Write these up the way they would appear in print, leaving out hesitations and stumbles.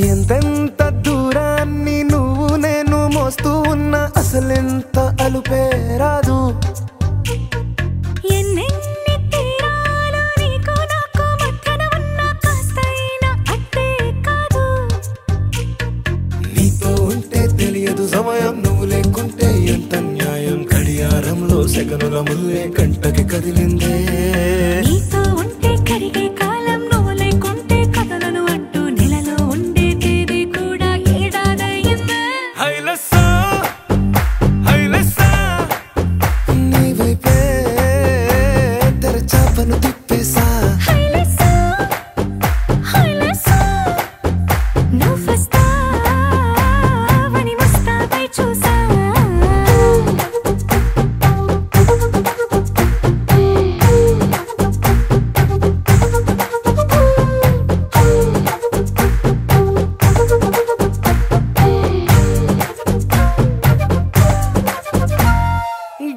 ఎంతెంత దూరాన్ని నువ్వు నేను మోస్తూ ఉన్నా అసలెంత అలుపే రాదు. ఎన్నెన్ని తీరాలు నీకు నాకు మధ్యన ఉన్న కాస్తైనా అట్టే కాదు. నీతో ఉంటే తెలియదు సమయం, నువ్వు లేకుంటే ఎంత న్యాయం. గడియారంలో సెకనుల ముల్లే కంటకి కదిలిందే. నీతో ఉంటే కరిగే కాలం, నువ్వు లేకుంటే కథలను అంటూ నెలలో ఉండే తేదీ కూడా ఏడాదయ్యిందే. హైలెస్సా హైలెస్సా నీ వైపే తెరచాపను తిప్పేసా. హైలెస్సా హైలెస్సా నువ్వొస్తావని ముస్తాబై చూసా.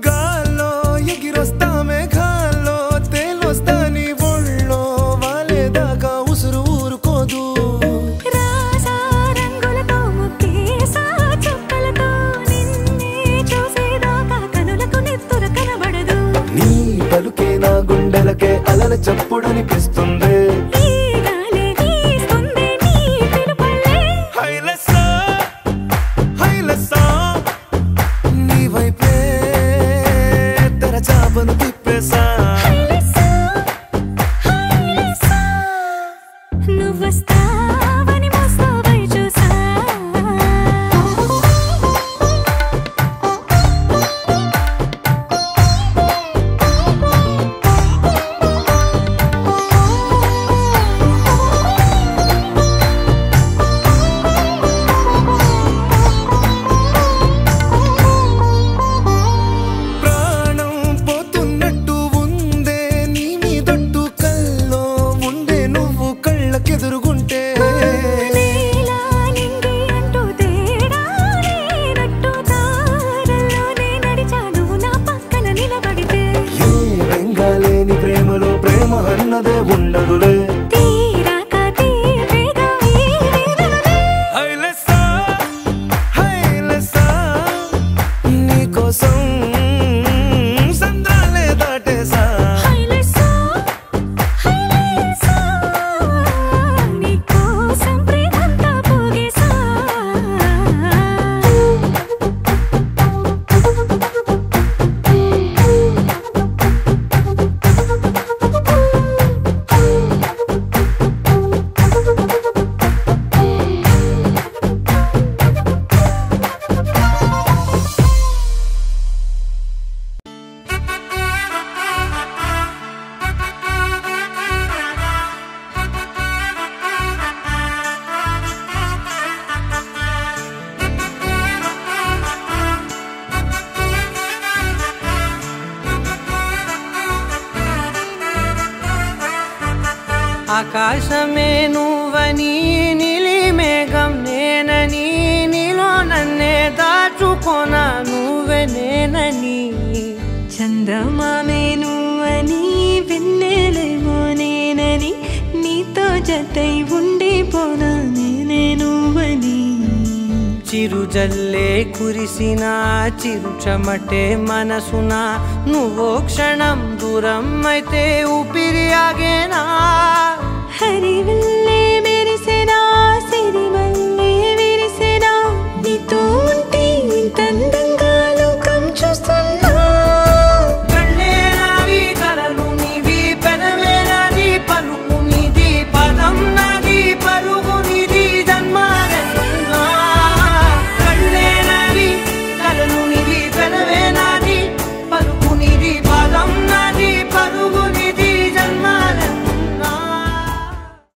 గాల్లో ఎగిరొస్తా మేఘాల్లో తేలొస్తా నీ ఒళ్ళో వాలేదాకా ఉసురు ఊరుకోదు. రాసా రంగులతో ముక్కేసా చుక్కలతో నిన్నే చూసేదాకా కనులకు నెత్తురు కనబడదు. నీ పలుకే నా గుండెలకే అలల చప్పుడనిపిస్తుంది. ఈ గాలే తీస్తుంది నీ పిలుపుల్లే. హైలెస్సా హైలెస్సా నీ వైపే తెరచాపను తిప్పేసా. హైలెస్సా హైలెస్సా నువ్వొస్తావని ముస్తాబై చూసా. ప్రాణం పోతున్నట్టు ఉందే నీ మీదొట్టు కల్లో ఉండే నువ్వు కళ్ళకెదురుగుంటే. నేలా నింగి అంటూ తేడా లేనట్టు దారుల్లోనే నడిచా నువ్వు నా పక్కన నిలబడితే. ఏ వెంగాలేని ప్రేమలో ప్రేమ అన్నదే ఉండదులే. తీరాక తీపేగా ఈ వేదనలే. హైలెస్సా హైలెస్సా నీకోసం సంద్రాలే దాటేసా. హైలెస్సా హైలెస్సా నీకోసం ప్రేమంతా పోగేసా. ఆకాశమే నువ్వని నీలి మేఘం నేనని నీలో నన్నే దాచుకోనా నువ్వే నేనని. చందమామే నువ్వని వెన్నెలేమో నేనని నీతో జతై ఉండిపోనా నేనే నువ్వని. చిరుజల్లే కురిసిన చిరు చెమటే మనసున నువ్వో క్షణం దూరం అయితే ఊపిరి ఆగేనా. హరివిల్